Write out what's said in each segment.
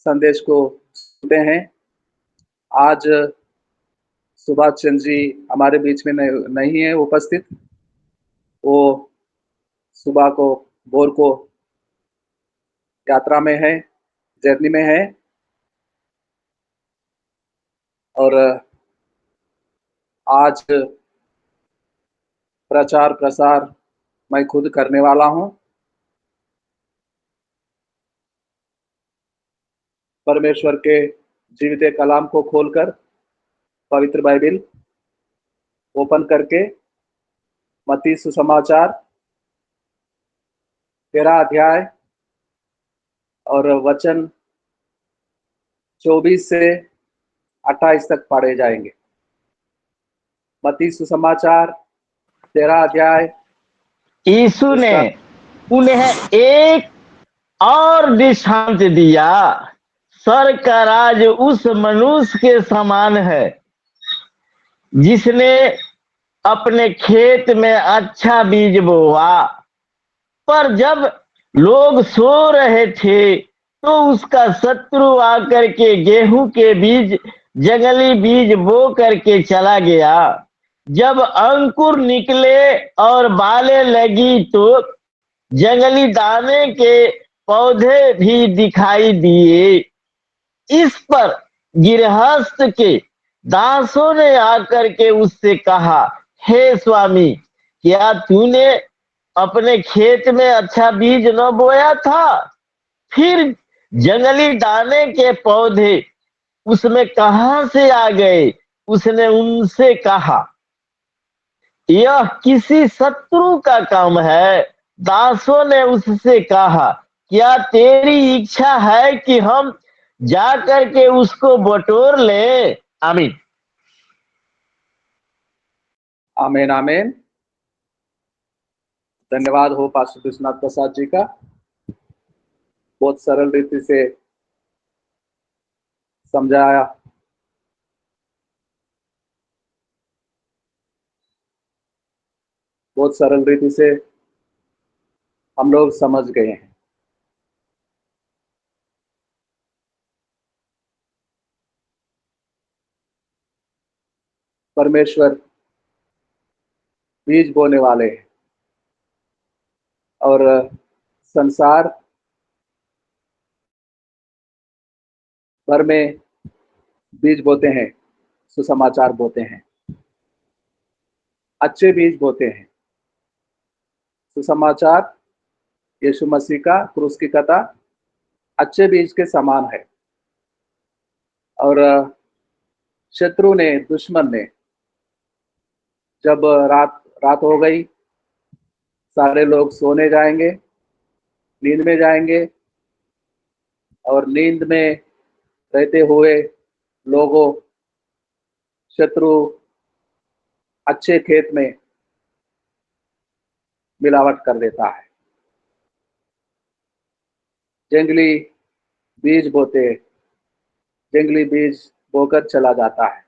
संदेश को सुनते हैं। आज सुभाष चंद्र जी हमारे बीच में नहीं है उपस्थित। वो सुबह को भोर को यात्रा में है, जर्नी में है और आज प्रचार प्रसार मैं खुद करने वाला हूं। परमेश्वर के जीवित कलाम को खोलकर पवित्र बाइबिल ओपन करके मत्ती सुसमाचार 13 अध्याय और वचन 24 से 28 तक पढ़े जाएंगे। मत्ती सुसमाचार 13 अध्याय। यीशु ने उन्हें एक और दृष्टांत दिया। स्वर्ग का राज उस मनुष्य के समान है जिसने अपने खेत में अच्छा बीज बोया, पर जब लोग सो रहे थे तो उसका शत्रु आकर के गेहूं के बीज, जंगली बीज बो करके चला गया। जब अंकुर निकले और बालें लगी तो जंगली दाने के पौधे भी दिखाई दिए। इस पर गृहस्थ के दासों ने आकर के उससे कहा, हे स्वामी, क्या तूने अपने खेत में अच्छा बीज न बोया था? फिर जंगली दाने के पौधे उसमें कहां से आ गए? उसने उनसे कहा, यह किसी शत्रु का काम है। दासों ने उससे कहा, क्या तेरी इच्छा है कि हम जाकर के उसको बटोर ले? आमीन। आमीन आमीन। धन्यवाद हो पास्टर विश्वनाथ प्रसाद जी का। बहुत सरल रीति से समझाया। बहुत सरल रीति से हम लोग समझ गए हैं। परमेश्वर बीज बोने वाले हैं और संसार भर में बीज बोते हैं, सुसमाचार बोते हैं, अच्छे बीज बोते हैं। सुसमाचार यीशु मसीह का क्रूस की कथा अच्छे बीज के समान है। और शत्रु ने, दुश्मन ने, जब रात हो गई, सारे लोग सोने जाएंगे, नींद में जाएंगे और नींद में रहते हुए लोगों, शत्रु अच्छे खेत में मिलावट कर देता है। जंगली बीज बोते, जंगली बीज बोकर चला जाता है।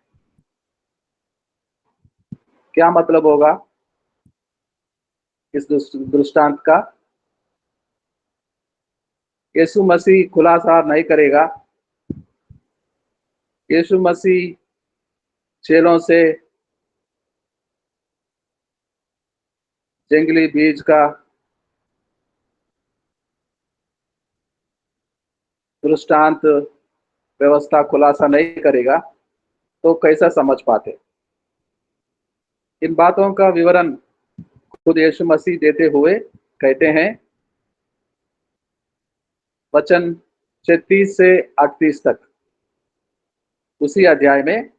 क्या मतलब होगा इस दृष्टांत का? यीशु मसीह खुलासा नहीं करेगा। यीशु मसीह चेलों से जंगली बीज का दृष्टांत व्यवस्था खुलासा नहीं करेगा तो कैसा समझ पाते? इन बातों का विवरण खुद यीशु मसीह देते हुए कहते हैं, वचन 36 से 38 तक उसी अध्याय में,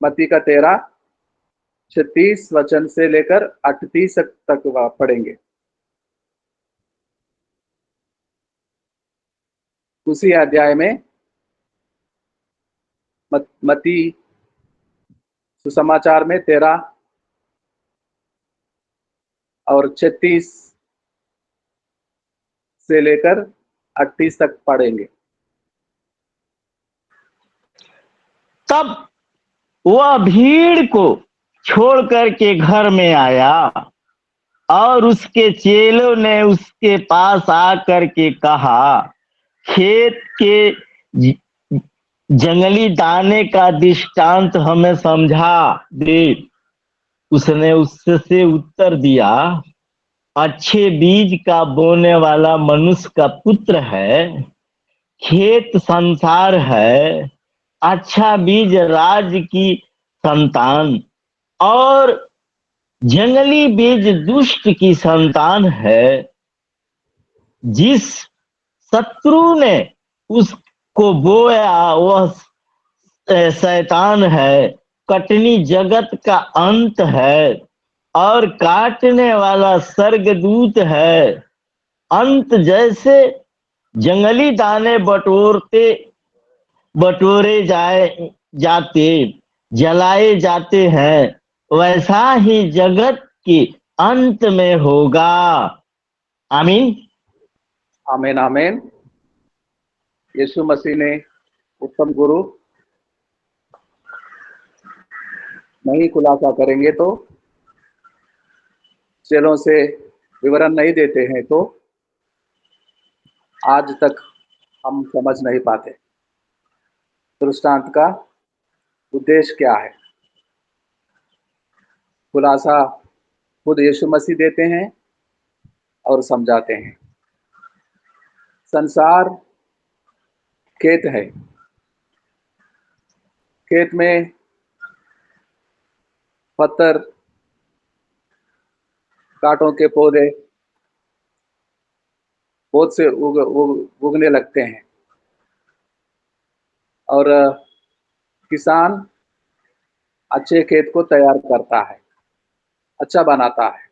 मत्ती का 13:36 वचन से लेकर 38 तक पढ़ेंगे। उसी अध्याय में मत्ती सुसमाचार में 13 और 36 से लेकर 38 तक पढ़ेंगे। तब वह भीड़ को छोड़ करके घर में आया और उसके चेलों ने उसके पास आकर के कहा, खेत के जंगली दाने का दृष्टांत हमें समझा दे। उसने उससे उत्तर दिया, अच्छे बीज का बोने वाला मनुष्य का पुत्र है, खेत संसार है, अच्छा बीज राज्य की संतान और जंगली बीज दुष्ट की संतान है। जिस शत्रु ने उसको बोया वह शैतान है, कटनी जगत का अंत है और काटने वाला स्वर्गदूत है। अंत जैसे जंगली दाने बटोरे जाते जलाए जाते हैं, वैसा ही जगत के अंत में होगा। आमीन। आमीन आमीन। यीशु मसीह ने उत्तम गुरु नहीं खुलासा करेंगे तो, चेलों से विवरण नहीं देते हैं तो आज तक हम समझ नहीं पाते दृष्टांत का उद्देश्य क्या है। खुलासा खुद यीशु मसीह देते हैं और समझाते हैं। संसार खेत है। खेत में पत्थर, कांटों के पौधे बहुत से उगने लगते हैं और किसान अच्छे खेत को तैयार करता है, अच्छा बनाता है।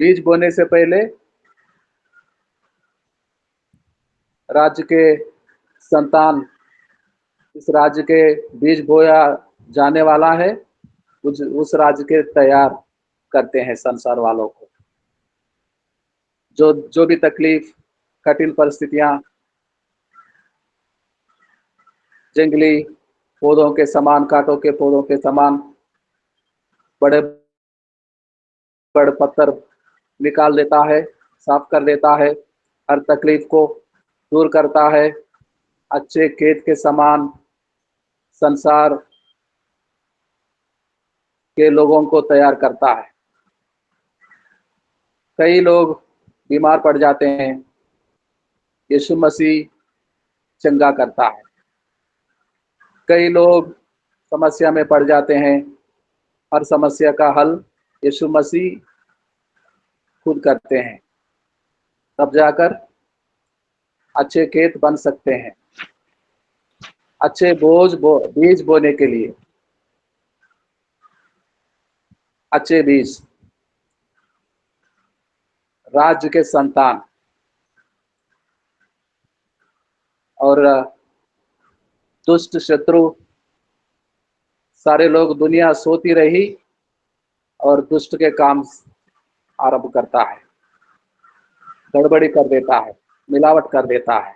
बीज बोने से पहले राज्य के संतान, इस राज्य के बीज बोया जाने वाला है, उस राज्य के तैयार करते हैं संसार वालों को। जो भी तकलीफ, कठिन परिस्थितियां जंगली पौधों के समान, कांटों के पौधों के समान बड़े बड़े पत्थर निकाल देता है, साफ कर देता है, हर तकलीफ को दूर करता है। अच्छे खेत के समान संसार के लोगों को तैयार करता है। कई लोग बीमार पड़ जाते हैं, यीशु मसीह चंगा करता है। कई लोग समस्या में पड़ जाते हैं, हर समस्या का हल यीशु मसीह खुद करते हैं, तब जाकर अच्छे खेत बन सकते हैं। अच्छे बीज बोने के लिए अच्छे बीज, राज्य के संतान और दुष्ट शत्रु, सारे लोग, दुनिया सोती रही और दुष्ट के काम आरंभ करता है, गड़बड़ी कर देता है, मिलावट कर देता है,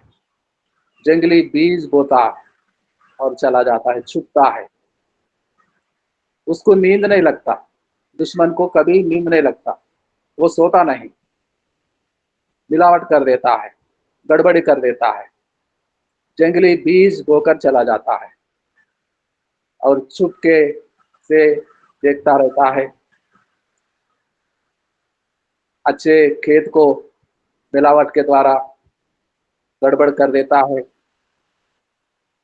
जंगली बीज बोता और चला जाता है, छुपता है। उसको नींद नहीं लगता, दुश्मन को कभी नींद नहीं लगता, वो सोता नहीं, मिलावट कर देता है, गड़बड़ी कर देता है, जंगली बीज बोकर चला जाता है और चुपके से देखता रहता है। अच्छे खेत को मिलावट के द्वारा गड़बड़ कर देता है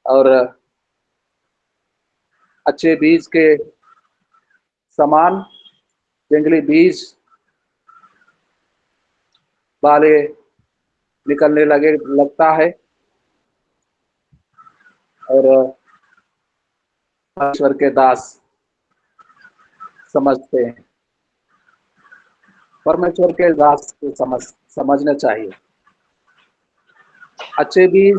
और अच्छे बीज के समान जंगली बीज वाले निकलने लगता है और परमेश्वर के दास समझते हैं। परमेश्वर के दास को समझना चाहिए। अच्छे बीज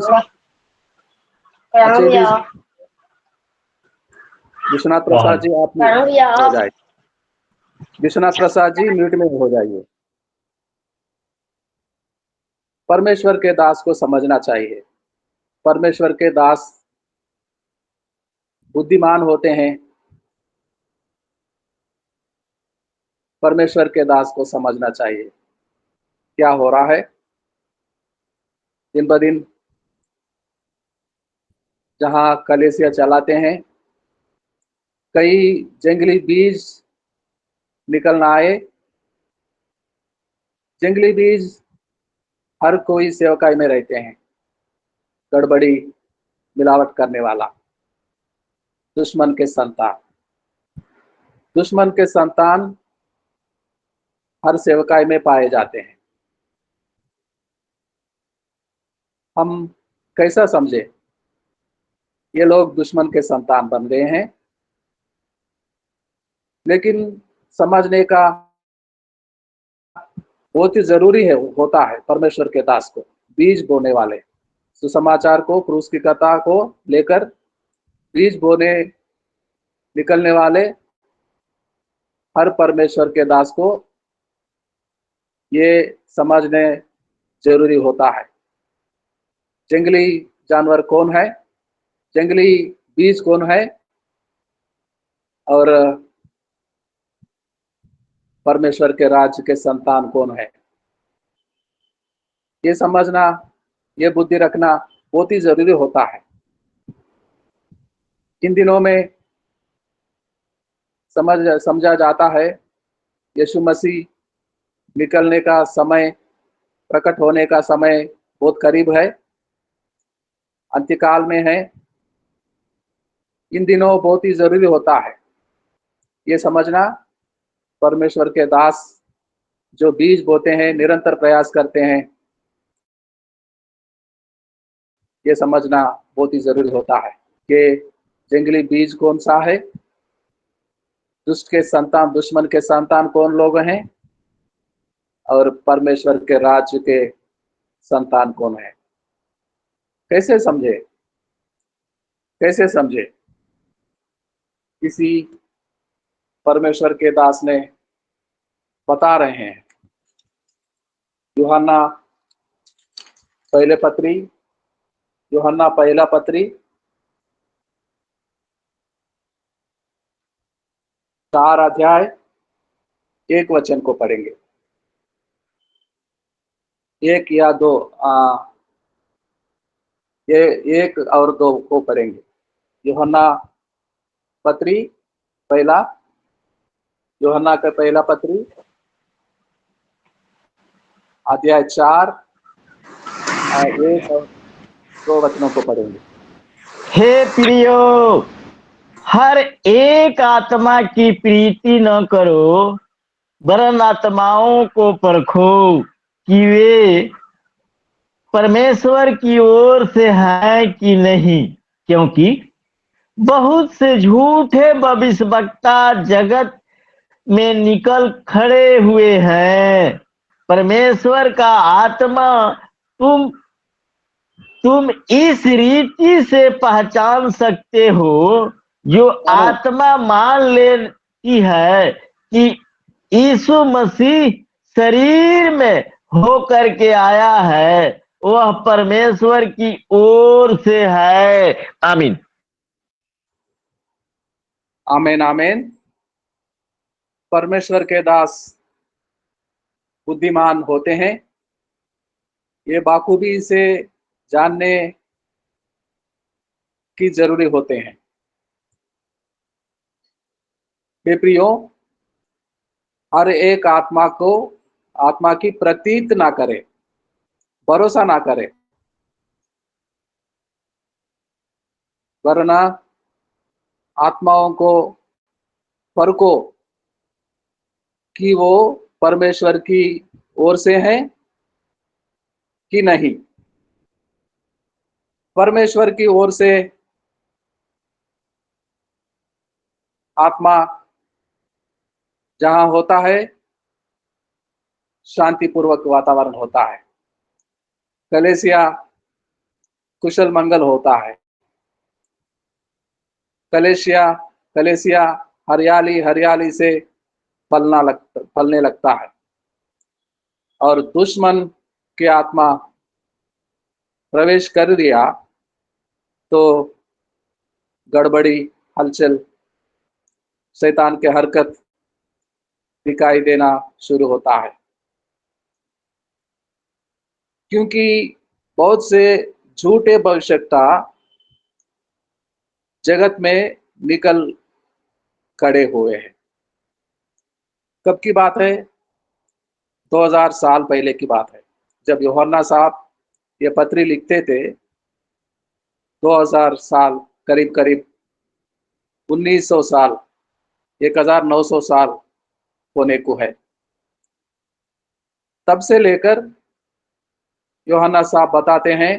विश्वनाथ प्रसाद जी, आप हो जाए। विश्वनाथ प्रसाद जी म्यूट में हो जाइए। परमेश्वर के दास को समझना चाहिए। परमेश्वर के दास बुद्धिमान होते हैं। परमेश्वर के दास को समझना चाहिए क्या हो रहा है। दिन ब दिन जहां कलेसिया चलाते हैं, कई जंगली बीज निकल आए। जंगली बीज हर कोई सेवकाई में रहते हैं, गड़बड़ी मिलावट करने वाला, दुश्मन के संतान। दुश्मन के संतान हर सेवकाई में पाए जाते हैं। हम कैसा समझे ये लोग दुश्मन के संतान बन गए हैं, लेकिन समझने का बहुत ही जरूरी है होता है परमेश्वर के दास को, बीज बोने वाले, सुसमाचार को, क्रूस की कथा को लेकर बीज बोने निकलने वाले हर परमेश्वर के दास को ये समझने जरूरी होता है। जंगली जानवर कौन है, जंगली बीज कौन है, और परमेश्वर के राज्य के संतान कौन है, ये समझना, ये बुद्धि रखना बहुत ही जरूरी होता है। इन दिनों में समझा जाता है यीशु मसीह निकलने का समय, प्रकट होने का समय बहुत करीब है, अंत्यकाल में है। इन दिनों बहुत ही जरूरी होता है ये समझना, परमेश्वर के दास जो बीज बोते हैं, निरंतर प्रयास करते हैं, ये समझना बहुत ही जरूरी होता है कि जंगली बीज कौन सा है, दुष्ट के संतान, दुश्मन के संतान कौन लोग हैं, और परमेश्वर के राज्य के संतान कौन है। कैसे समझे, कैसे समझे? किसी परमेश्वर के दास ने बता रहे हैं, यूहन्ना पहला पत्री 4 अध्याय 1 वचन को पढ़ेंगे, 1 या 2, ये 1 और 2 को पढ़ेंगे। यूहन्ना पत्री पहला, यूहन्ना का पहला पत्री अध्याय 4 1 और 2 वचनों को पढ़ेंगे। हे प्रियो, हर एक आत्मा की प्रीति न करो, वरन आत्माओं को परखो कि वे परमेश्वर की ओर से हैं कि नहीं, क्योंकि बहुत से झूठे भविष्यवक्ता जगत में निकल खड़े हुए हैं। परमेश्वर का आत्मा तुम इस रीति से पहचान सकते हो, जो आत्मा मान लेती है कि यीशु मसीह शरीर में होकर के आया है, वह परमेश्वर की ओर से है। आमीन, आमीन, आमीन। परमेश्वर के दास बुद्धिमान होते हैं, ये बाखूबी से जानने की जरूरी होते हैं। प्रियो, हर एक आत्मा की प्रतीत ना करे, भरोसा ना करे, वरना आत्माओं को परखो कि वो परमेश्वर की ओर से हैं कि नहीं। परमेश्वर की ओर से आत्मा जहां होता है, शांतिपूर्वक वातावरण होता है, कलेसिया कुशल मंगल होता है, कलेसिया हरियाली हरियाली से फलने लगता है। और दुश्मन की आत्मा प्रवेश कर दिया तो गड़बड़ी, हलचल, शैतान के हरकत दिखाई देना शुरू होता है। क्योंकि बहुत से झूठे भविष्यवक्ता जगत में निकल खड़े हुए हैं। कब की बात है? 2000 साल पहले की बात है। जब यूहन्ना साहब ये पत्री लिखते थे, 2000 साल, करीब करीब 1900 साल, 1900 साल होने को है। तब से लेकर यूहन्ना साहब बताते हैं,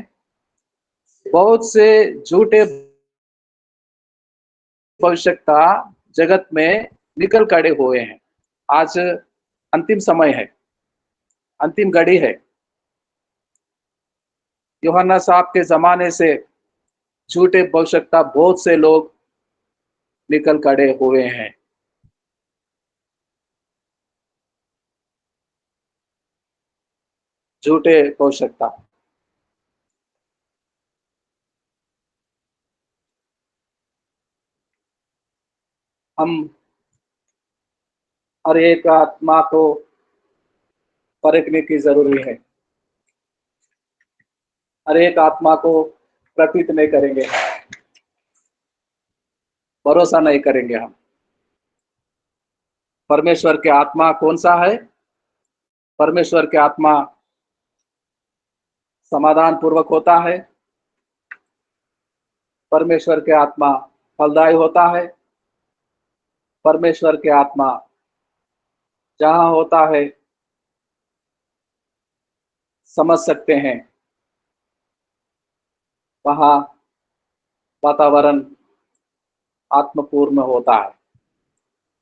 बहुत से झूठे भविष्यवक्ता जगत में निकल खड़े हुए हैं। आज अंतिम समय है, अंतिम घड़ी है। यूहन्ना साहब के जमाने से झूठे भविष्यवक्ता बहुत से लोग निकल खड़े हुए हैं। झूठे भविष्यवक्ता। हम हर एक आत्मा को परखने की जरूरी है। हर एक आत्मा को प्रतीत नहीं करेंगे, भरोसा नहीं करेंगे हम। परमेश्वर के आत्मा कौन सा है? परमेश्वर के आत्मा समाधान पूर्वक होता है। परमेश्वर के आत्मा फलदायी होता है। परमेश्वर के आत्मा जहां होता है, समझ सकते हैं, वहां वातावरण आत्मपूर्ण होता है।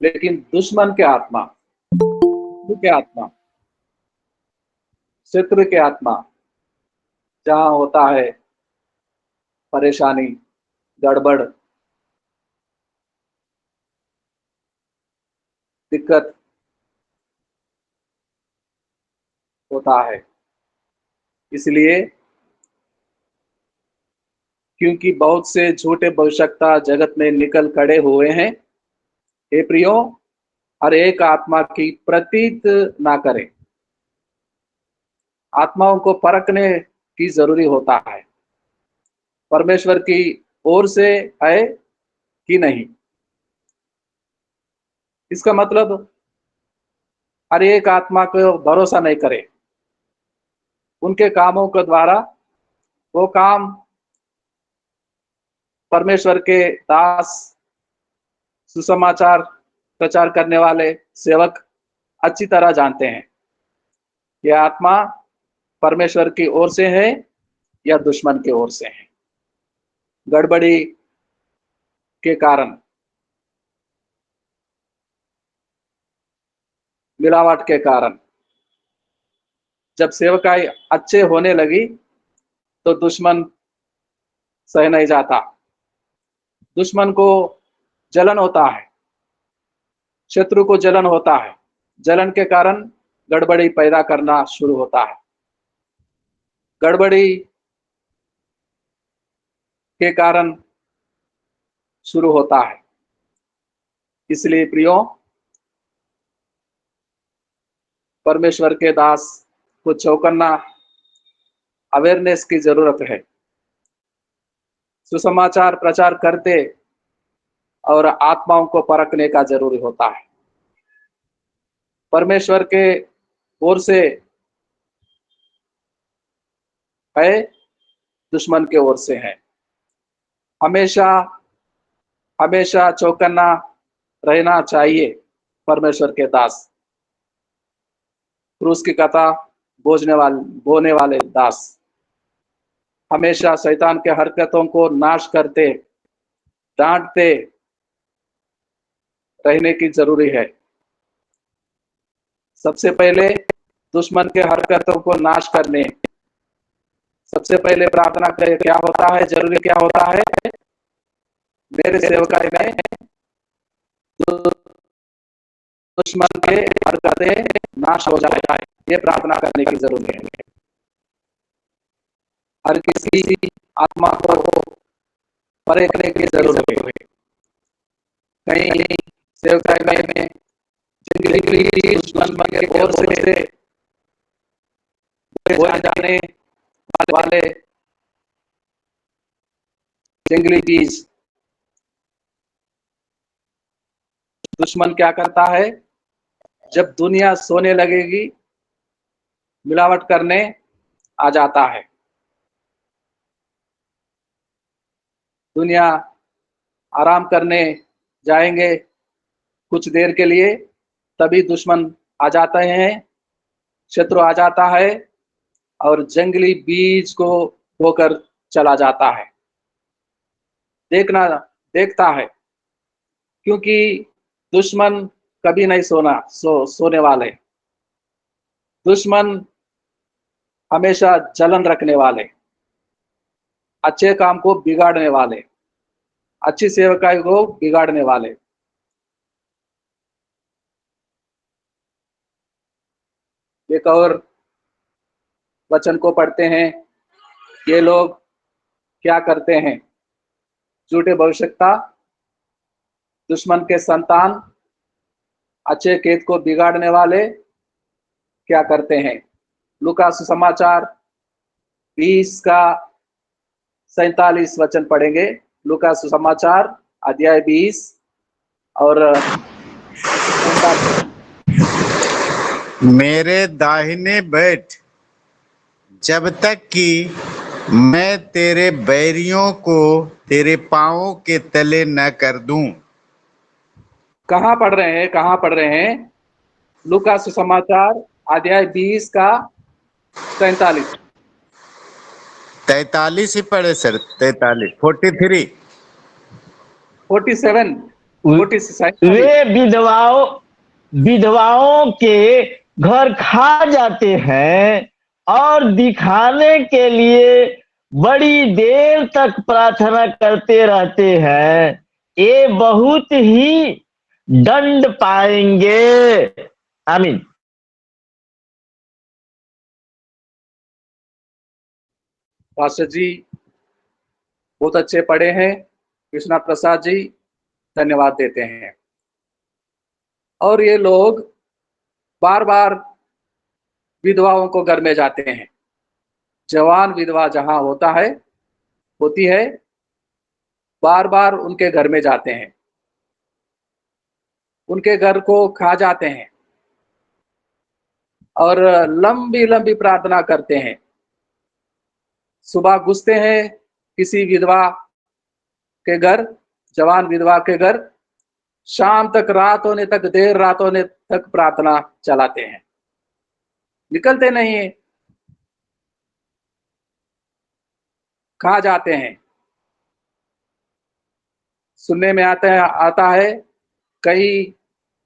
लेकिन दुश्मन के आत्मा, शत्रु के आत्मा, शत्रु के आत्मा जहां होता है परेशानी, गड़बड़, दिक्कत होता है। इसलिए क्योंकि बहुत से झूठे भविष्यवक्ता जगत में निकल खड़े हुए हैं, हे प्रियो, हर एक आत्मा की प्रतीत ना करें। आत्माओं को परखने की जरूरी होता है, परमेश्वर की ओर से है कि नहीं। इसका मतलब हर एक आत्मा को भरोसा नहीं करे। उनके कामों के द्वारा वो काम परमेश्वर के दास, सुसमाचार प्रचार करने वाले सेवक अच्छी तरह जानते हैं। यह आत्मा परमेश्वर की ओर से है या दुश्मन की ओर से है। गड़बड़ी के कारण, मिलावट के कारण जब सेवकाई अच्छे होने लगी तो दुश्मन सह नहीं जाता। दुश्मन को जलन होता है, शत्रु को जलन होता है। जलन के कारण गड़बड़ी पैदा करना शुरू होता है। गड़बड़ी के कारण शुरू होता है। इसलिए प्रियो, परमेश्वर के दास को चौकन्ना, अवेयरनेस की जरूरत है। सुसमाचार प्रचार करते और आत्माओं को परखने का जरूरी होता है। परमेश्वर के ओर से है, दुश्मन के ओर से है। हमेशा हमेशा चौकन्ना रहना चाहिए। परमेश्वर के दास, क्रूस की कथा बोने वाले दास हमेशा शैतान के हरकतों को नाश करते, डांटते रहने की जरूरी है। सबसे पहले दुश्मन के हरकतों को नाश करने, सबसे पहले प्रार्थना करें। क्या होता है, जरूरी क्या होता है? मेरे सेवकाई में दुश्मन के हरकतें नाश हो जाए, ये प्रार्थना करने की जरूरत है। हर किसी आत्मा को परखने की जरूरत है। कहीं सेवकाई में जिंदगी दुश्मन के ओर से हो जाने वाले जंगली बीज। दुश्मन क्या करता है, जब दुनिया सोने लगेगी मिलावट करने आ जाता है। दुनिया आराम करने जाएंगे कुछ देर के लिए, तभी दुश्मन आ जाते हैं, शत्रु आ जाता है और जंगली बीज को बोकर चला जाता है। देखता है, क्योंकि दुश्मन कभी नहीं सोने वाले। दुश्मन हमेशा जलन रखने वाले, अच्छे काम को बिगाड़ने वाले, अच्छी सेवकाई को बिगाड़ने वाले। एक और वचन को पढ़ते हैं, ये लोग क्या करते हैं, झूठे भविष्यवक्ता, दुश्मन के संतान, अच्छे खेत को बिगाड़ने वाले क्या करते हैं। लूका सुसमाचार 20 का 47 वचन पढ़ेंगे। लूका सुसमाचार अध्याय 20 और 47। मेरे दाहिने बैठ, जब तक कि मैं तेरे बैरियों को तेरे पांवों के तले न कर दूं। कहाँ पढ़ रहे हैं? लूका सुसमाचार अध्याय 20 का 47। 43 ही पढ़े सर, 43, 43। 47, 47। वे विधवाओं के घर खा जाते हैं और दिखाने के लिए बड़ी देर तक प्रार्थना करते रहते हैं, ये बहुत ही दंड पाएंगे। आमीन। पास्टर जी बहुत अच्छे पढ़े हैं, कृष्णा प्रसाद जी धन्यवाद देते हैं। और ये लोग बार बार विधवाओं को घर में जाते हैं। जवान विधवा जहां होती है, बार बार उनके घर में जाते हैं, उनके घर को खा जाते हैं और लंबी लंबी प्रार्थना करते हैं। सुबह घुसते हैं किसी विधवा के घर, जवान विधवा के घर, शाम तक, रात होने तक, देर रात होने तक प्रार्थना चलाते हैं, निकलते नहीं है, खा जाते हैं। सुनने में आता है, कई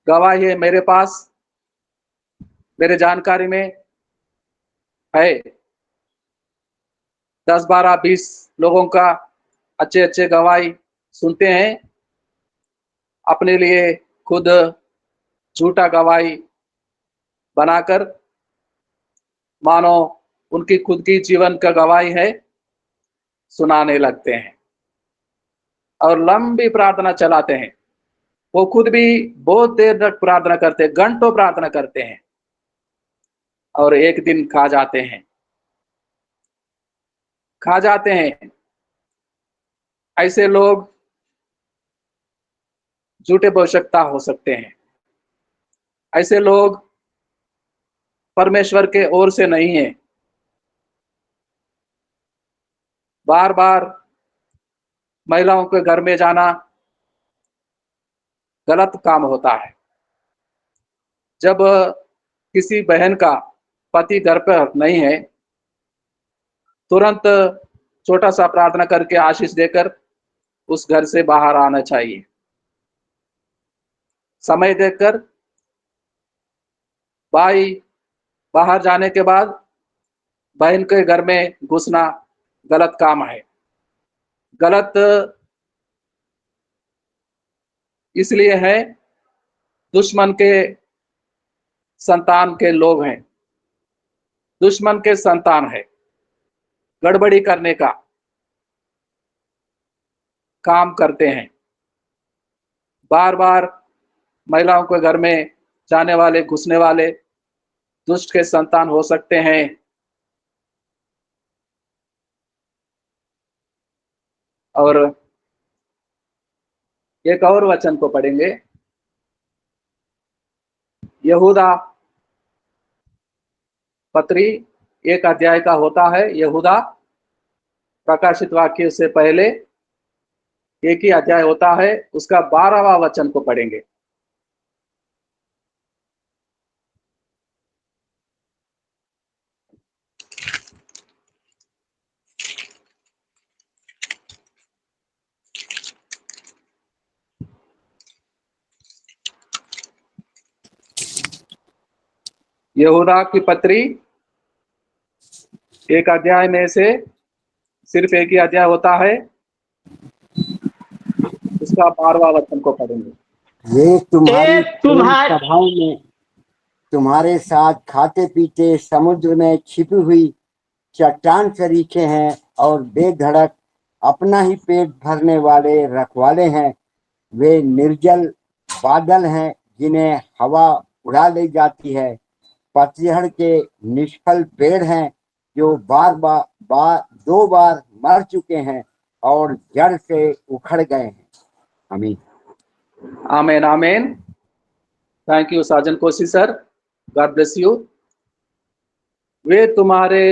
गवाही है मेरे पास, मेरे जानकारी में है, 10, 12, 20 लोगों का अच्छे अच्छे गवाही सुनते हैं, अपने लिए खुद झूठा गवाही बनाकर, मानो उनकी खुद की जीवन का गवाही है, सुनाने लगते हैं और लंबी प्रार्थना चलाते हैं। वो खुद भी बहुत देर तक प्रार्थना करते हैं, घंटों प्रार्थना करते हैं और एक दिन खा जाते हैं। ऐसे लोग झूठे भविष्यवक्ता हो सकते हैं। ऐसे लोग परमेश्वर के ओर से नहीं है। बार बार महिलाओं के घर में जाना गलत काम होता है। जब किसी बहन का पति घर पर नहीं है, तुरंत छोटा सा प्रार्थना करके आशीष देकर उस घर से बाहर आना चाहिए। समय देखकर भाई बाहर जाने के बाद बहन के घर में घुसना गलत काम है। गलत इसलिए है, दुश्मन के संतान के लोग हैं, दुश्मन के संतान है, गड़बड़ी करने का काम करते हैं। बार बार महिलाओं के घर में जाने वाले, घुसने वाले दुष्ट के संतान हो सकते हैं। और एक और वचन को पढ़ेंगे। यहूदा पत्री 1 अध्याय का होता है। यहूदा प्रकाशित वाक्य से पहले 1 ही अध्याय होता है, उसका 12वां वचन को पढ़ेंगे। यहूदा की पत्री 1 अध्याय में से सिर्फ 1 ही अध्याय होता है, उसका 12वां वचन को पढ़ेंगे। वे तुम्हारी एक प्रेम तुम्हारे सभाओं में तुम्हारे साथ खाते पीते समुद्र में छिपी हुई चट्टान सरीखे हैं और बेधड़क अपना ही पेट भरने वाले रखवाले हैं। वे निर्जल बादल हैं जिन्हें हवा उड़ा ले जाती है। पतझड़ के निष्फल पेड़ हैं जो दो बार मर चुके हैं और जड़ से उखड़ गए हैं। आमीन। आमेन amen. Thank you Sajan Koshy sir, God bless you. वे तुम्हारे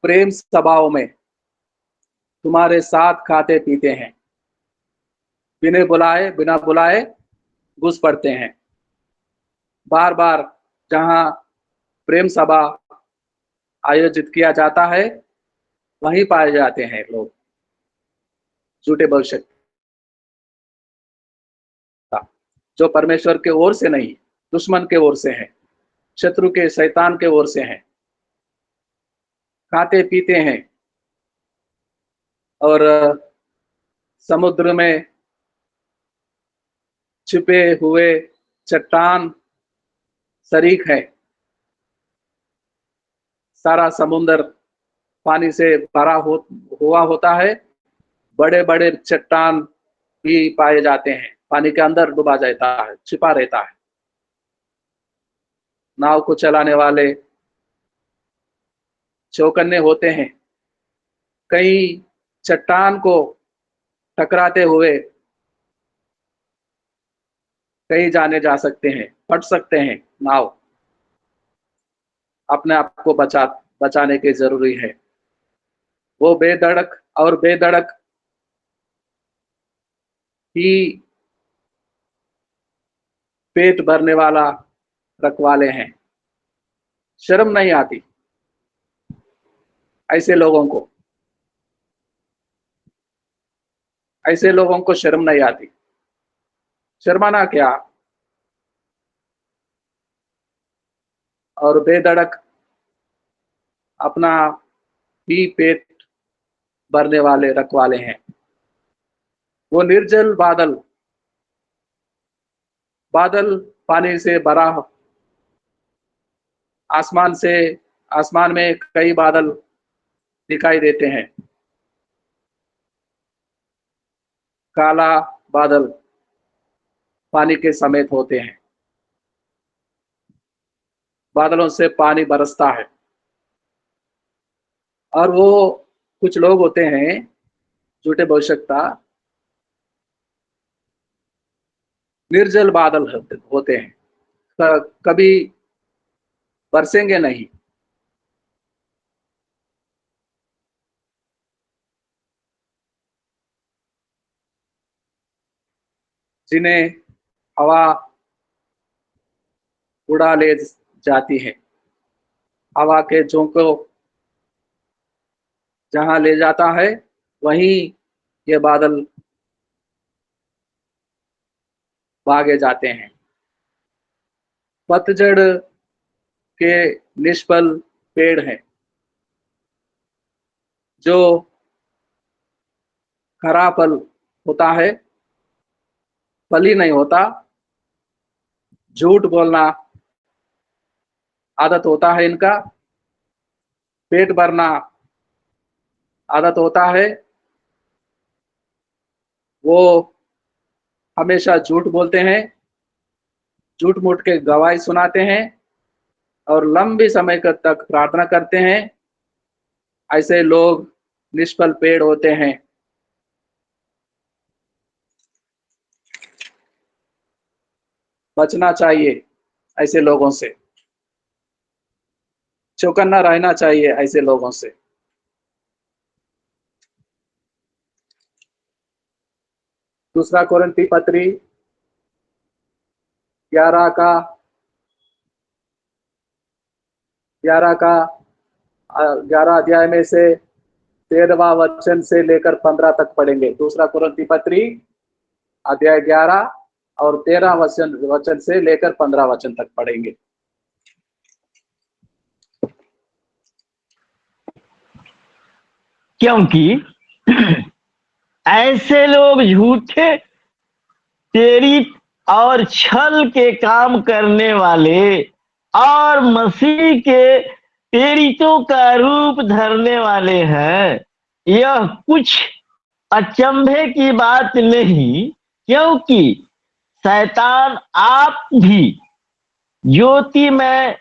प्रेम सभाओं में तुम्हारे साथ खाते पीते हैं, बिना बुलाए घुस पड़ते हैं। बार बार जहां प्रेम सभा आयोजित किया जाता है वहीं पाए जाते हैं लोग झूठे भविष्य, जो परमेश्वर के ओर से नहीं, दुश्मन के ओर से हैं, शत्रु के शैतान के ओर से हैं। खाते पीते हैं और समुद्र में छिपे हुए चट्टान सरीख है। सारा समुद्र पानी से भरा हुआ होता है। बड़े बड़े चट्टान भी पाए जाते हैं, पानी के अंदर डूबा जाता है, छिपा रहता है। नाव को चलाने वाले चौकन्ने होते हैं, कई चट्टान को टकराते हुए कहीं जाने जा सकते हैं, फट सकते हैं। नाव अपने आप को बचाने की जरूरी है। वो बेधड़क ही पेट भरने वाला रखवाले हैं। शर्म नहीं आती ऐसे लोगों को, शर्म नहीं आती। शर्माना क्या, और बेधड़क अपना ही पेट भरने वाले रखवाले हैं। वो निर्जल बादल पानी से भरा, आसमान में कई बादल दिखाई देते हैं। काला बादल पानी के समेत होते हैं। बादलों से पानी बरसता है और वो कुछ लोग होते हैं झूठे भविष्यवक्ता, निर्जल बादल होते हैं, कभी बरसेंगे नहीं। जिन्हें हवा उड़ा ले जाती है, हवा के झोंकों जहां ले जाता है वहीं ये बादल भागे जाते हैं। पतझड़ के निष्फल पेड़ हैं जो खरा फल होता है, फल ही नहीं होता। झूठ बोलना आदत होता है इनका, पेट भरना आदत होता है। वो हमेशा झूठ बोलते हैं, झूठ मूठ के गवाही सुनाते हैं और लंबी समय तक प्रार्थना करते हैं। ऐसे लोग निष्फल पेड़ होते हैं, बचना चाहिए ऐसे लोगों से, चौकन्ना रहना चाहिए ऐसे लोगों से। दूसरा कोरिन्थी पत्री 11 का 11 अध्याय में से 13वां वचन से लेकर 15 तक पढ़ेंगे। दूसरा कोरिन्थी पत्री अध्याय 11 और 13 वचन से लेकर 15 वचन तक पढ़ेंगे। क्योंकि ऐसे लोग झूठे प्रेरित और छल के काम करने वाले और मसीह के प्रेरितों का रूप धरने वाले हैं। यह कुछ अचंभे की बात नहीं, क्योंकि शैतान आप भी ज्योति में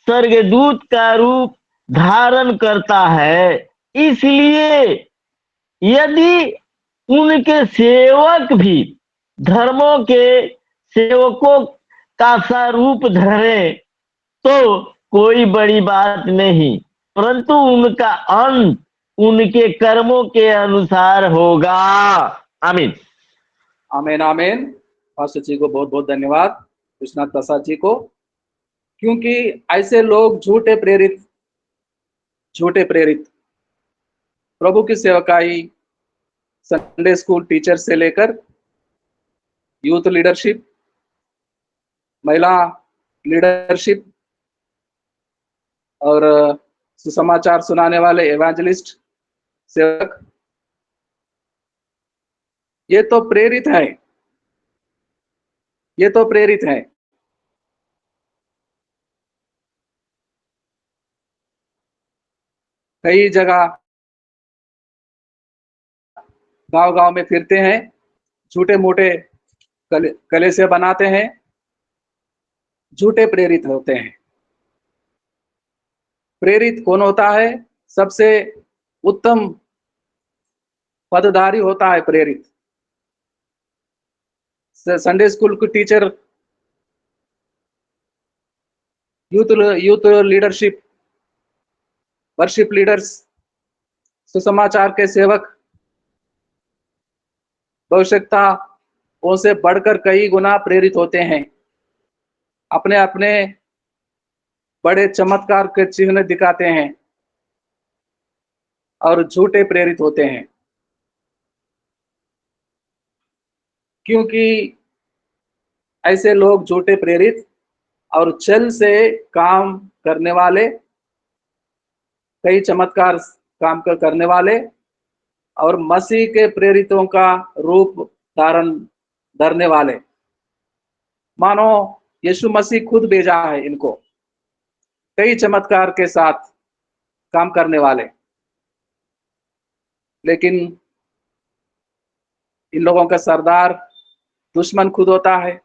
स्वर्गदूत का रूप धारण करता है। इसलिए यदि उनके सेवक भी धर्मों के सेवकों का सा रूप धरे तो कोई बड़ी बात नहीं, परंतु उनका अंत उनके कर्मों के अनुसार होगा। आमीन। आमीन आमीन। पास्टर जी को बहुत बहुत धन्यवाद, विश्वनाथ प्रसाद जी को। क्योंकि ऐसे लोग झूठे प्रेरित प्रभु की सेवकाई, संडे स्कूल टीचर से लेकर यूथ लीडरशिप, महिला लीडरशिप और सुसमाचार सुनाने वाले एवेंजलिस्ट सेवक, ये तो प्रेरित हैं, ये तो प्रेरित हैं। कई जगह गांव-गांव में फिरते हैं, झूठे मोटे कलीसिया बनाते हैं, झूठे प्रेरित होते हैं। प्रेरित कौन होता है? सबसे उत्तम पदधारी होता है प्रेरित। संडे स्कूल की teacher, youth leadership, worship leaders, सुसमाचार के सेवक आवश्यकता उनसे बढ़कर कई गुना प्रेरित होते हैं। अपने अपने बड़े चमत्कार के चिन्ह दिखाते हैं और झूठे प्रेरित होते हैं। क्योंकि ऐसे लोग झूठे प्रेरित और छल से काम करने वाले, कई चमत्कार काम करने वाले और मसीह के प्रेरितों का रूप धारण धरने वाले, मानो यीशु मसीह खुद भेजा है इनको, कई चमत्कार के साथ काम करने वाले। लेकिन इन लोगों का सरदार दुश्मन खुद होता है,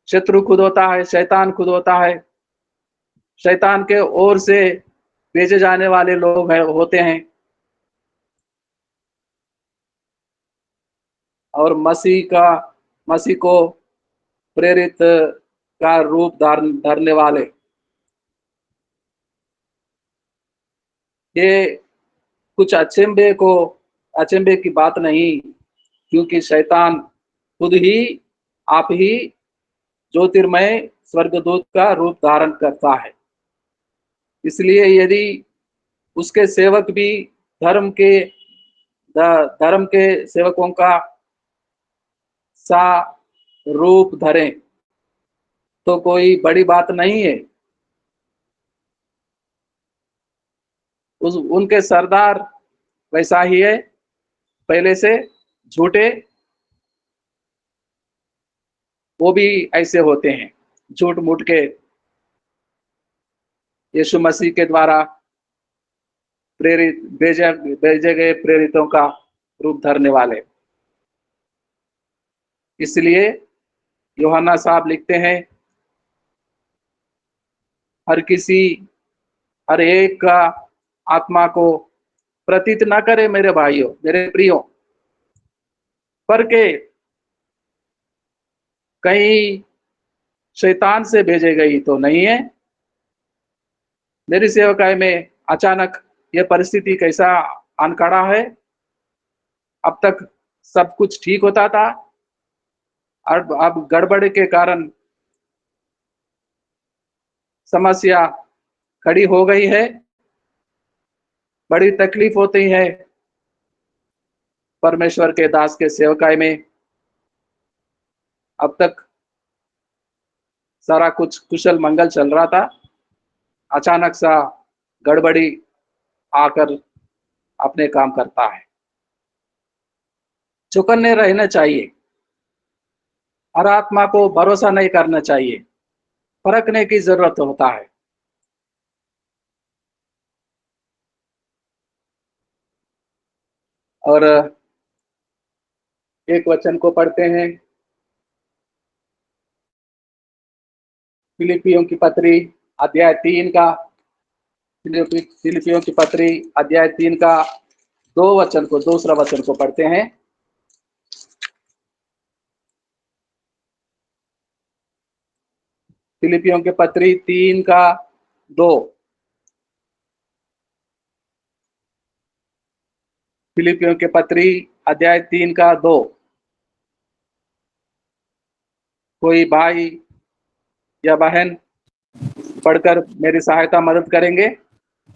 शत्रु खुद होता है, शैतान खुद होता है। शैतान के ओर से भेजे जाने वाले लोग होते हैं और मसीह को प्रेरित का रूप धरने वाले। ये कुछ अचंभे की बात नहीं, क्योंकि शैतान खुद ही आप ही ज्योतिर्मय स्वर्गदूत का रूप धारण करता है। इसलिए यदि उसके सेवक भी धर्म के सेवकों का सा रूप धरें तो कोई बड़ी बात नहीं है। उनके सरदार वैसा ही है, पहले से झूठे, वो भी ऐसे होते हैं, झूठ मूठ के यीशु मसीह के द्वारा प्रेरित भेजे गए प्रेरितों का रूप धरने वाले। इसलिए यूहन्ना साहब लिखते हैं, हर एक का आत्मा को प्रतीत न करे मेरे भाइयों, मेरे प्रियो, पर के कहीं शैतान से भेजे गई तो नहीं है। मेरी सेवकाई में अचानक ये परिस्थिति कैसा आन खड़ा है। अब तक सब कुछ ठीक होता था, अब गड़बड़ के कारण समस्या खड़ी हो गई है, बड़ी तकलीफ होती है। परमेश्वर के दास के सेवकाई में अब तक सारा कुछ कुशल मंगल चल रहा था, अचानक सा गड़बड़ी आकर अपने काम करता है। चौकन्ने रहना चाहिए, हर आत्मा को भरोसा नहीं करना चाहिए, परखने की जरूरत होता है। और एक वचन को पढ़ते हैं, फिलिपियों की पत्री अध्याय 3 का, फिलिपियों की पत्री अध्याय 3 का दूसरा वचन को पढ़ते हैं। फिलिपियों की पत्री 3 का 2। फिलिपियों की पत्री अध्याय 3 का 2। कोई भाई या बहन पढ़कर मेरी सहायता मदद करेंगे?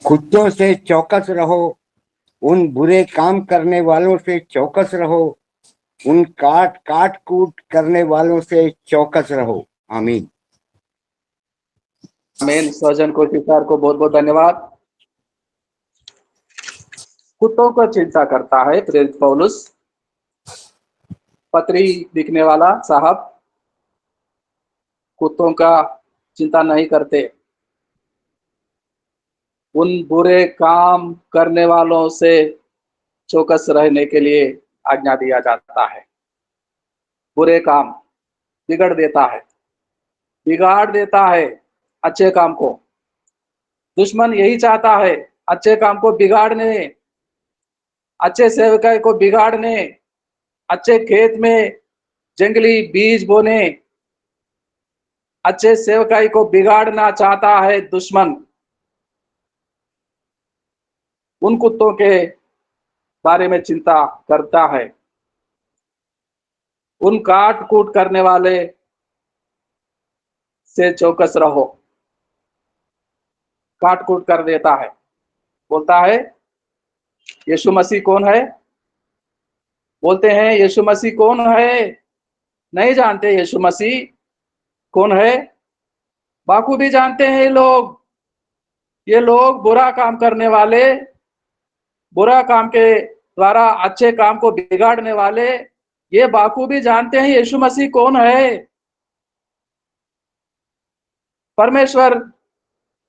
कुत्तों से चौकस रहो, उन बुरे काम करने वालों से चौकस रहो, उन काट कूट करने वालों से चौकस रहो। आमीन। आमीन। स्वजन को टीचर को बहुत बहुत धन्यवाद। कुत्तों को चिंता करता है प्रेरित पौलुस, पत्री लिखने वाला साहब कुत्तों का चिंता नहीं करते। उन बुरे काम करने वालों से चौकस रहने के लिए आज्ञा दिया जाता है। बुरे काम बिगाड़ देता है अच्छे काम को। दुश्मन यही चाहता है, अच्छे काम को बिगाड़ने, अच्छे सेवकाई को बिगाड़ने, अच्छे खेत में जंगली बीज बोने, अच्छे सेवकाई को बिगाड़ना चाहता है दुश्मन। उन कुत्तों के बारे में चिंता करता है। उन काट कूट करने वाले से चौकस रहो। काट कूट कर देता है, बोलता है यीशु मसीह कौन है। बोलते हैं यीशु मसीह कौन है, नहीं जानते यीशु मसीह कौन है। बाखूबी जानते हैं ये लोग बुरा काम करने वाले, बुरा काम के द्वारा अच्छे काम को बिगाड़ने वाले, ये बाखूबी जानते हैं यीशु मसीह कौन है। परमेश्वर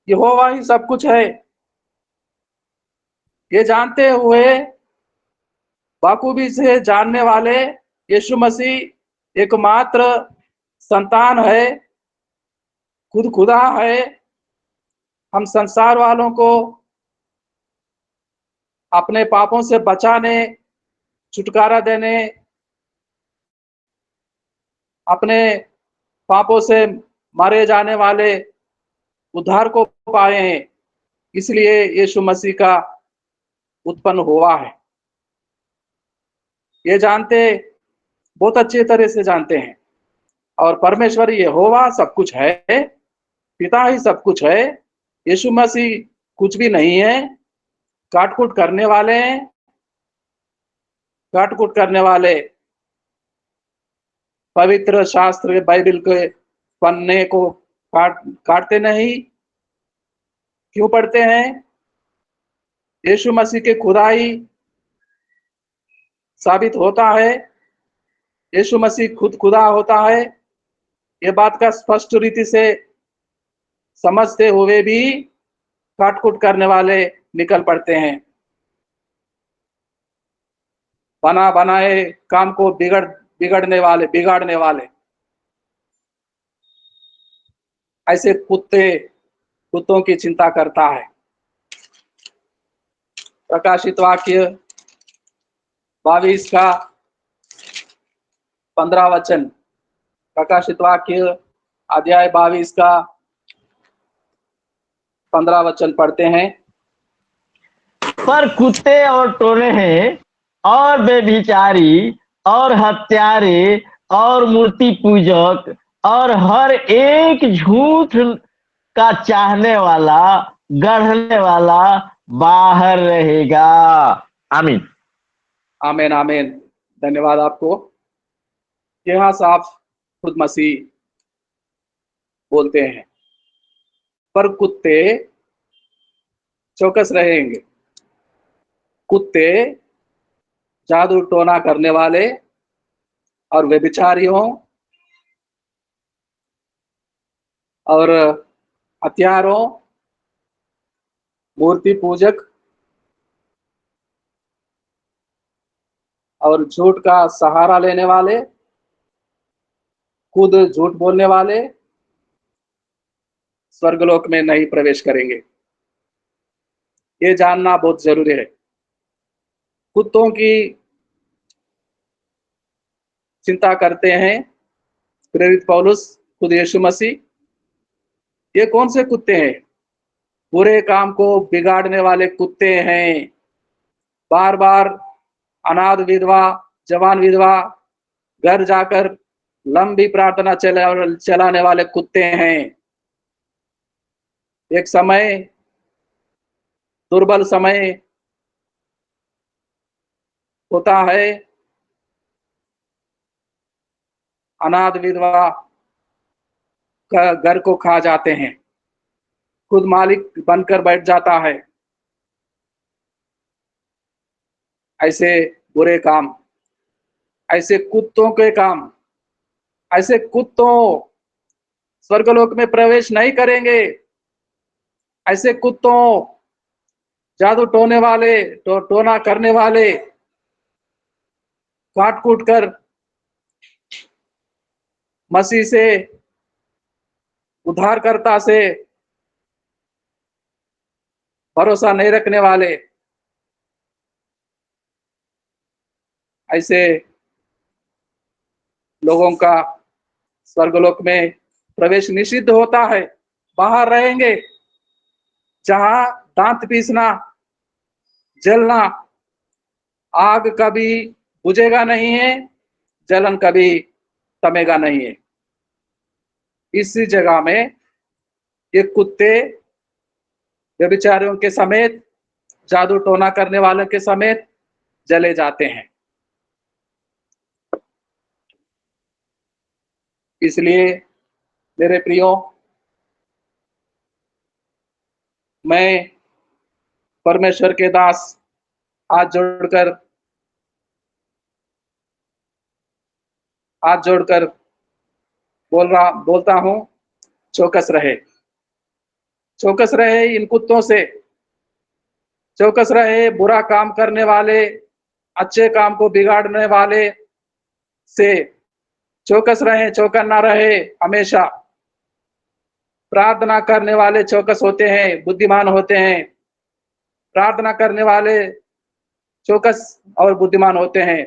यहोवा ही सब कुछ है, ये जानते हुए बाखूबी से जानने वाले यीशु मसीह एकमात्र संतान है, खुद खुदा है। हम संसार वालों को अपने पापों से बचाने, छुटकारा देने, अपने पापों से मारे जाने वाले उद्धार को पाए हैं, इसलिए यीशु मसीह का उत्पन्न हुआ है। ये जानते, बहुत अच्छी तरह से जानते हैं। और परमेश्वर यहोवा सब कुछ है, पिता ही सब कुछ है। यीशु मसीह कुछ भी नहीं है। काटकूट करने वाले पवित्र शास्त्र बाइबल के पन्ने को काटते नहीं। क्यों पढ़ते हैं? यीशु मसीह के खुदाई साबित होता है, यीशु मसीह खुद खुदा होता है। ये बात का स्पष्ट रीति से समझते हुए भी काटकूट करने वाले निकल पड़ते हैं। बना बनाए काम को बिगाड़ने वाले ऐसे कुत्तों की चिंता करता है। प्रकाशित वाक्य 22 का 15 वचन, प्रकाशित वाक्य अध्याय 22 का 15 वचन पढ़ते हैं। पर कुत्ते और टोने हैं और बेभिचारी और हत्यारे और मूर्ति पूजक और हर एक झूठ का चाहने वाला गढ़ने वाला बाहर रहेगा। आमीन। आमीन आमीन। धन्यवाद आपको। यहाँ साफ खुद मसीह बोलते हैं, पर कुत्ते चौकस रहेंगे। कुत्ते जादू टोना करने वाले और व्यभिचारियों और हत्यारों, मूर्ति पूजक और झूठ का सहारा लेने वाले, खुद झूठ बोलने वाले स्वर्गलोक में नहीं प्रवेश करेंगे। ये जानना बहुत जरूरी है। कुत्तों की चिंता करते हैं प्रेरित पौलुस, खुद यीशु मसीह। ये कौन से कुत्ते हैं? बुरे काम को बिगाड़ने वाले कुत्ते हैं। बार बार अनाथ विधवा, जवान विधवा घर जाकर लंबी प्रार्थना चलाने वाले कुत्ते हैं। एक समय, दुर्बल समय होता है, अनाथ विधवा का घर को खा जाते हैं, खुद मालिक बनकर बैठ जाता है। ऐसे बुरे काम, ऐसे कुत्तों के काम, ऐसे कुत्तों स्वर्गलोक में प्रवेश नहीं करेंगे। ऐसे कुत्तों, जादू टोने वाले, टोना करने वाले, काट कूट कर मसीह से, उद्धारकर्ता से भरोसा नहीं रखने वाले, ऐसे लोगों का स्वर्गलोक में प्रवेश निषिद्ध होता है। बाहर रहेंगे, जहां दांत पीसना, जलना, आग कभी बुझेगा नहीं है, जलन कभी थमेगा नहीं है। इसी जगह में ये कुत्ते व्यभिचारियों के समेत, जादू टोना करने वालों के समेत जले जाते हैं। इसलिए मेरे प्रियो, मैं परमेश्वर के दास हाथ जोड़कर बोलता हूं, चौकस रहे, चौकस रहे इन कुत्तों से, चौकस रहे बुरा काम करने वाले, अच्छे काम को बिगाड़ने वाले से चौकस रहे, चौकन्ना रहे हमेशा। प्रार्थना करने वाले चौकस होते हैं, बुद्धिमान होते हैं। प्रार्थना करने वाले चौकस और बुद्धिमान होते हैं।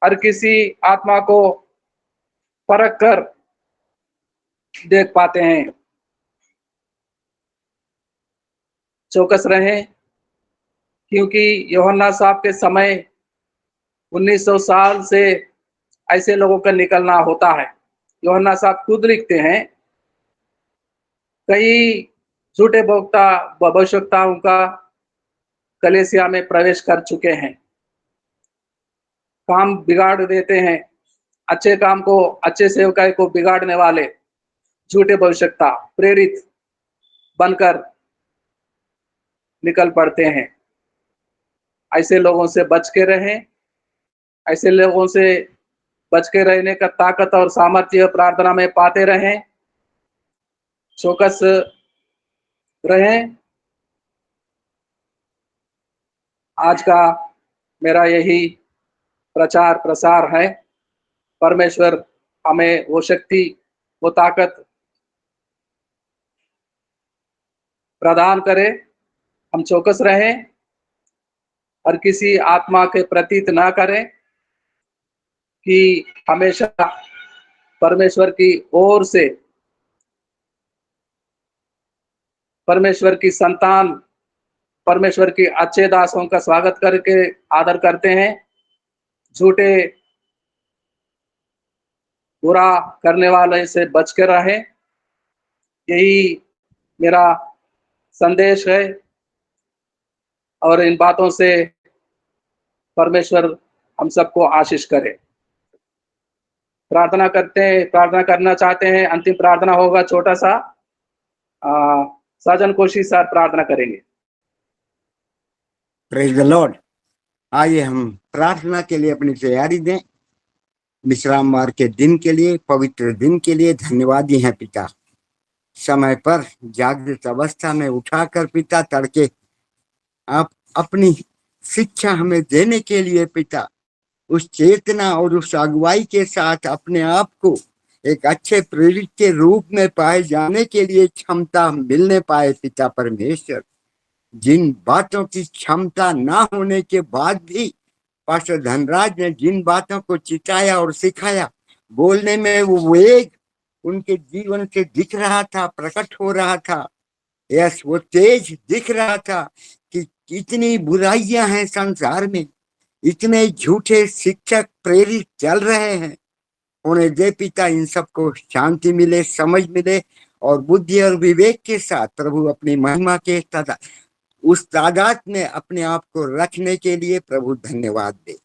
हर किसी आत्मा को परख कर देख पाते हैं। चौकस रहें, क्योंकि यूहन्ना साहब के समय 1900 साल से ऐसे लोगों का निकलना होता है। यूहन्ना साहब खुद लिखते हैं, कई झूठे भविष्यवक्ताओं का कलीसिया में प्रवेश कर चुके हैं, काम बिगाड़ देते हैं। अच्छे काम को, अच्छे सेवकाई को बिगाड़ने वाले झूठे भविष्यवक्ता प्रेरित बनकर निकल पड़ते हैं। ऐसे लोगों से बच के रहें। ऐसे लोगों से बच के रहने का ताकत और सामर्थ्य प्रार्थना में पाते रहें, चौकस रहें। आज का मेरा यही प्रचार प्रसार है। परमेश्वर हमें वो शक्ति, वो ताकत प्रदान करे, हम चौकस रहें और किसी आत्मा के प्रतीत ना करें कि हमेशा परमेश्वर की ओर से परमेश्वर की संतान, परमेश्वर के अच्छे दासों का स्वागत करके आदर करते हैं। झूठे बुरा करने वाले से बच कर रहे, यही मेरा संदेश है। और इन बातों से परमेश्वर हम सबको आशीष करे। प्रार्थना करना चाहते हैं। अंतिम प्रार्थना होगा छोटा सा। साजन कोशिश सर प्रार्थना करेंगे। Praise the Lord. आइए हम प्रार्थना के लिए अपनी तैयारी दें। विश्रामवार के दिन के लिए, पवित्र दिन के लिए धन्यवादी हैं पिता। समय पर जागृत अवस्था में उठाकर पिता तड़के आप अपनी शिक्षा हमें देने के लिए पिता, उस चेतना और उस अगुवाई के साथ अपने आप को एक अच्छे प्रेरित के रूप में पाए जाने के लिए क्षमता मिलने पाए पिता परमेश्वर। जिन बातों की क्षमता ना होने के बाद भी पास्टर धनराज ने जिन बातों को चिताया और सिखाया, बोलने में वो वेग उनके जीवन से दिख रहा था, प्रकट हो रहा था। यस, वो तेज दिख रहा था कि कितनी बुराइयां हैं संसार में, इतने झूठे शिक्षक प्रेरित चल रहे हैं। उन्हें दे पिता इन सबको शांति मिले, समझ मिले और बुद्धि और विवेक के साथ प्रभु अपनी महिमा के उस तादाद में अपने आप को रखने के लिए प्रभु धन्यवाद दे।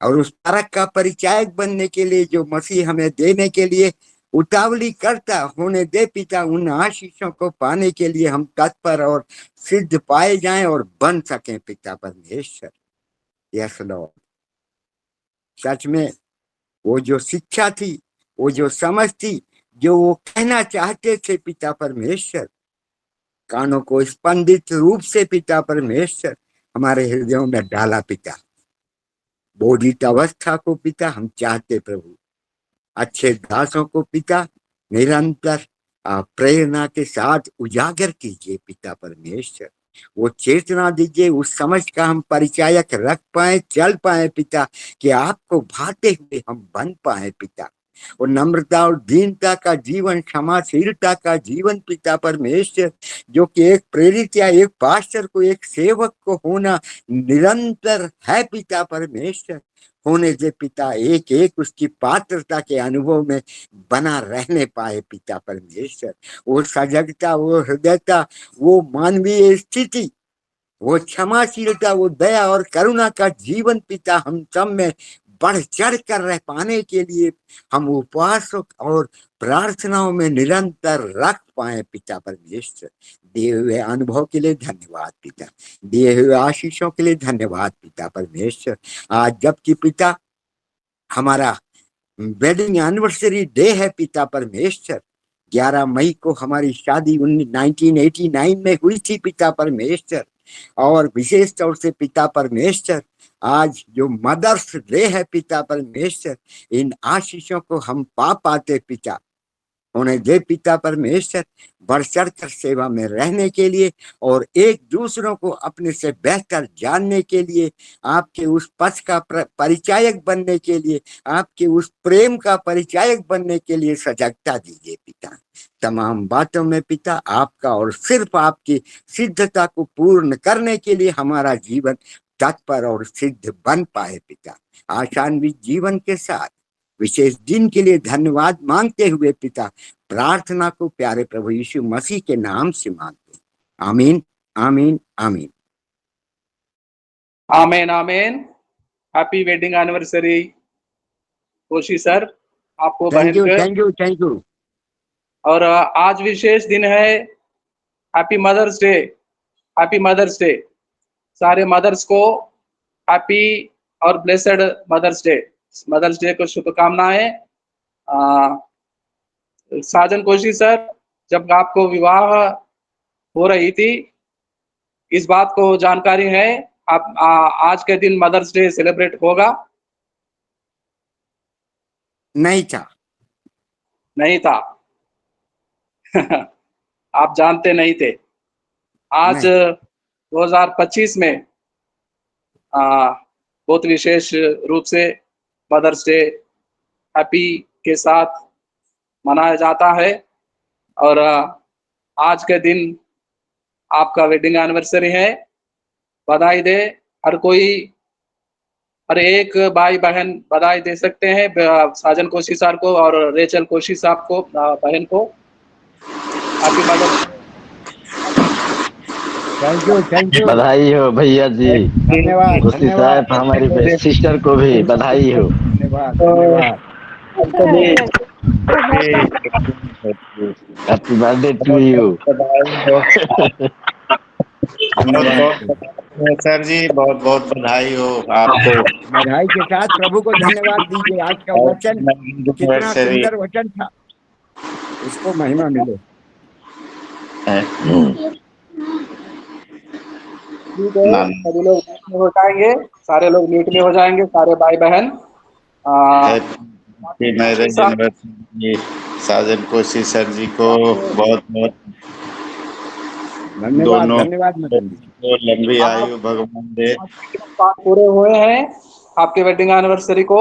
और उस तारक का परिचायक बनने के लिए जो मसीह हमें देने के लिए उतावली करता होने दे पिता। उन आशीषों को पाने के लिए हम तत्पर और सिद्ध पाए जाएं और बन सकें पिता परमेश्वर। यस लॉर्ड, सच में वो जो शिक्षा थी, वो जो समझ थी, जो वो कहना चाहते थे पिता परमेश्वर, कानों को स्पंदित रूप से पिता परमेश्वर हमारे हृदयों में डाला पिता। बोधित अवस्था को पिता हम चाहते प्रभु। अच्छे दासों को पिता निरंतर प्रेरणा के साथ उजागर कीजिए पिता परमेश्वर। वो चेतना दीजिए, उस समझ का हम परिचायक रख पाए, चल पाए पिता, कि आपको भाते हुए हम बन पाए पिता। और नम्रता और दीनता का जीवन, क्षमाशीलता का जीवन पिता परमेश्वर, जो कि एक प्रेरित या एक पास्टर को, एक सेवक को होना निरंतर है पिता परमेश्वर। होने से पिता एक एक उसकी पात्रता के अनुभव में बना रहने पाए पिता परमेश्वर। वो सजगता, वो हृदयता, वो मानवीय स्थिति, वो क्षमाशीलता, वो दया और करुणा का जीवन पिता हम सब में बढ़ चढ़ कर रह पाने के लिए हम उपवास और प्रार्थनाओं में निरंतर रख पाए पिता परमेश्वर। दिए हुए अनुभव के लिए धन्यवाद पिता, दिए हुए आशीषों के लिए धन्यवाद पिता परमेश्वर। आज जबकि पिता हमारा वेडिंग एनिवर्सरी डे है पिता परमेश्वर, 11 मई को हमारी शादी 1989 में हुई थी पिता परमेश्वर। और विशेष तौर से पिता परमेश्वर आज जो मदर्स डे है पिता परमेश्वर, इन आशीषों को हम पा पाते पिता। उन्हें दे पिता परमेश्वर बढ़ चढ़ कर सेवा में रहने के लिए और एक दूसरों को अपने से बेहतर जानने के लिए, आपके उस पथ का परिचायक बनने के लिए, आपके उस प्रेम का परिचायक बनने के लिए सजगता दीजिए पिता। तमाम बातों में पिता आपका और सिर्फ आपकी सिद्धता को पूर्ण करने के लिए हमारा जीवन तत्पर और सिद्ध बन पाए पिता। आशान्वित जीवन के साथ विशेष दिन के लिए धन्यवाद मांगते हुए पिता प्रार्थना को प्यारे प्रभु यीशु मसीह के नाम से मांगते। आमीन, आमीन, आमीन, आमेन, आमेन। हैप्पी वेडिंग एनिवर्सरी कोशिश सर, आपको थैंक बहन यू, के। Thank you, thank you. और आज विशेष दिन है, happy mother's day. Happy mother's day. सारे मदर्स को हैप्पी और blessed mother's day. Mother's day को शुभकामनाएं। साजन कोशिश सर, जब आपको विवाह हो रही थी, इस बात को जानकारी है आप आज के दिन मदर्स डे सेलिब्रेट होगा? नहीं था, नहीं था। आप जानते नहीं थे। आज नहीं। 2025 में बहुत विशेष रूप से मदर्स डे हैप्पी के साथ मनाया जाता है। और आज के दिन आपका वेडिंग एनिवर्सरी है, बधाई दे। हर कोई, हर एक भाई बहन बधाई दे सकते हैं साजन कोशी सर को और रेचल कोशी साहब को, बहन को। हैप्पी मदर्स थैंक यू बधाई हो भैया जी। धन्यवाद कोशी धन्यवाद साहब हमारी सिस्टर को भी बधाई हो। धन्यवाद धन्यवाद। Happy birthday to you. बहुत बहुत बधाई हो सर जी, बहुत बहुत बधाई हो आपको। बधाई के साथ प्रभु को धन्यवाद दीजिए। आज का वचन कितना एनिवर्सरी। सुंदर वचन था, उसको महिमा मिले। ठीक है, सभी लोग म्यूट में हो जाएंगे, सारे लोग म्यूट में हो जाएंगे, सारे भाई बहन। हैप्पी मैरिज एनिवर्सरी साजन कोशी सर जी को बहुत बहुत धन्यवाद दोनों धन्यवाद मदन जी। को लंबी आयु भगवान दे। 5 पूरे हुए हैं आपके वेडिंग एनिवर्सरी को।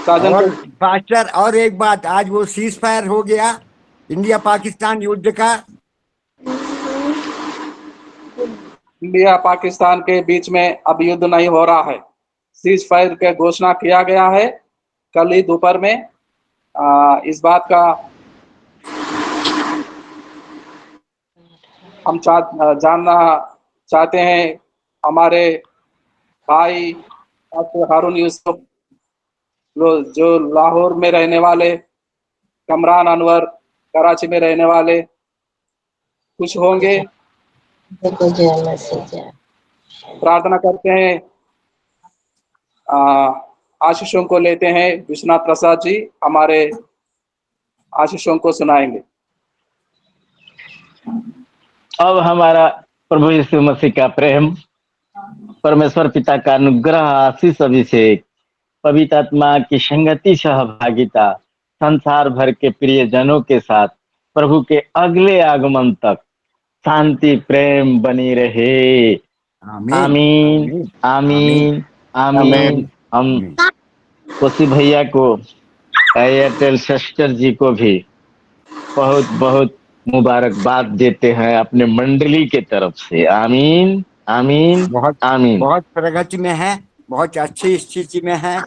साजन और को पास्टर, और एक बात, आज वो सीज फायर हो गया इंडिया पाकिस्तान युद्ध का। इंडिया पाकिस्तान के बीच में अब युद्ध नहीं हो रहा है, सीज फायर का घोषणा किया गया है कल ही दोपहर में। इस बात का हम जानना चाहते हैं हमारे भाई डॉक्टर हारून यूसुफ, जो लाहौर में रहने वाले, कमरान अनवर कराची में रहने वाले, खुश होंगे। प्रार्थना करते हैं, आशीषों को लेते हैं। विश्वनाथ प्रसाद जी हमारे आशीषों को सुनाएंगे। अब हमारा प्रभु यीशु मसीह का प्रेम, परमेश्वर पिता का अनुग्रह, आशीष, अभिषेक, पवित्र आत्मा की संगति, सहभागिता, संसार भर के प्रियजनों के साथ प्रभु के अगले आगमन तक शांति प्रेम बनी रहे। आमीन आमीन आमीन आमीन। हम कोशी भैया को, एयरटेल सिस्टर जी को भी बहुत बहुत मुबारकबाद देते हैं अपने मंडली के तरफ से। आमीन आमीन बहुत आमीन। बहुत प्रगति में है, बहुत अच्छी स्थिति में है।